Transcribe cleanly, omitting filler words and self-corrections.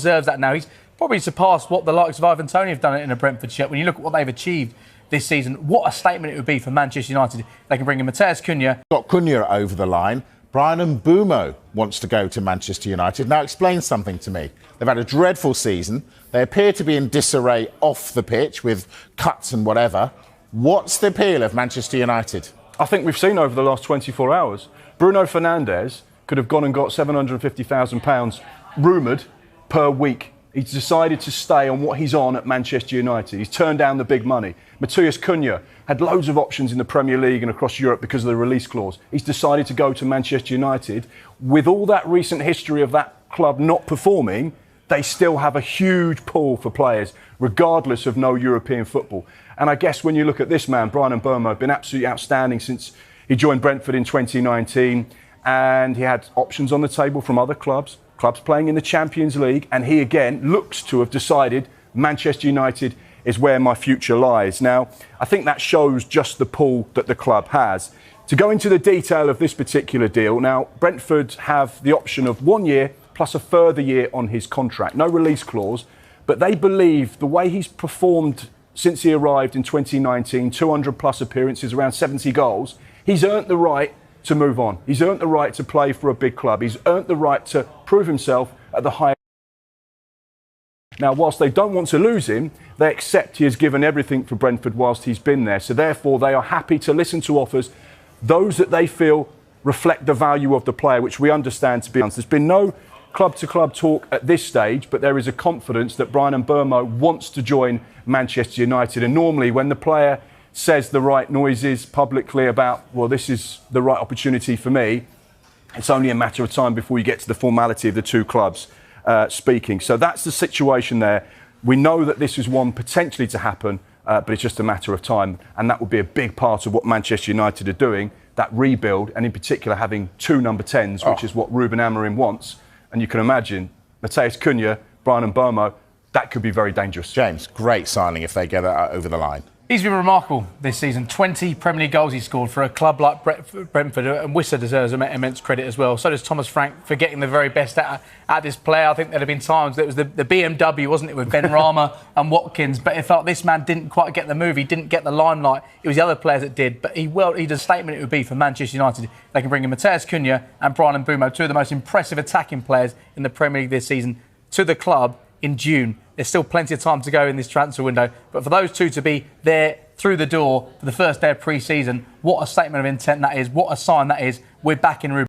deserves that now. He's probably surpassed what the likes of Ivan Toney have done in a Brentford shirt. When you look at what they've achieved this season, what a statement it would be for Manchester United. They can bring in Matheus Cunha. Got Cunha over the line. Bryan Mbeumo wants to go to Manchester United. Now explain something to me. They've had a dreadful season. They appear to be in disarray off the pitch with cuts and whatever. What's the appeal of Manchester United? I think we've seen over the last 24 hours, Bruno Fernandes could have gone and got £750,000 rumoured per week. He's decided to stay on what he's on at Manchester United. He's turned down the big money. Matheus Cunha had loads of options in the Premier League and across Europe because of the release clause. He's decided to go to Manchester United. With all that recent history of that club not performing, they still have a huge pull for players, regardless of no European football. And I guess when you look at this man, Bryan Mbeumo, been absolutely outstanding since he joined Brentford in 2019. And he had options on the table from other clubs playing in the Champions League. And he, again, looks to have decided Manchester United is where my future lies. Now, I think that shows just the pull that the club has. To go into the detail of this particular deal, now, Brentford have the option of 1 year plus a further year on his contract. No release clause, but they believe the way he's performed since he arrived in 2019, 200 plus appearances, around 70 goals, he's earned the right to move on. He's earned the right to play for a big club. He's earned the right to prove himself at the highest. Now, whilst they don't want to lose him, they accept he has given everything for Brentford whilst he's been there. So therefore, they are happy to listen to offers, those that they feel reflect the value of the player, which we understand to be. There's been no club-to-club talk at this stage, but there is a confidence that Bryan Mbeumo wants to join Manchester United. And normally, when the player says the right noises publicly about, well, this is the right opportunity for me, it's only a matter of time before you get to the formality of the two clubs speaking. So that's the situation there. We know that this is one potentially to happen, but it's just a matter of time. And that would be a big part of what Manchester United are doing, that rebuild, and in particular having two number 10s, which is what Ruben Amorim wants. And you can imagine Matheus Cunha, Bryan Mbeumo, that could be very dangerous. James, great signing if they get it over the line. He's been remarkable this season. 20 Premier League goals he scored for a club like Brentford, and Wissa deserves immense credit as well. So does Thomas Frank for getting the very best out this player. I think there have been times that it was the BMW, wasn't it, with Ben Rama and Watkins, but it felt this man didn't quite get the move. He didn't get the limelight. It was the other players that did. But he did a statement it would be for Manchester United. They can bring in Matheus Cunha and Bryan Mbeumo, two of the most impressive attacking players in the Premier League this season, to the club in June. There's still plenty of time to go in this transfer window, but for those two to be there through the door for the first day of pre-season, what a statement of intent that is, what a sign that is. We're back in Ruben.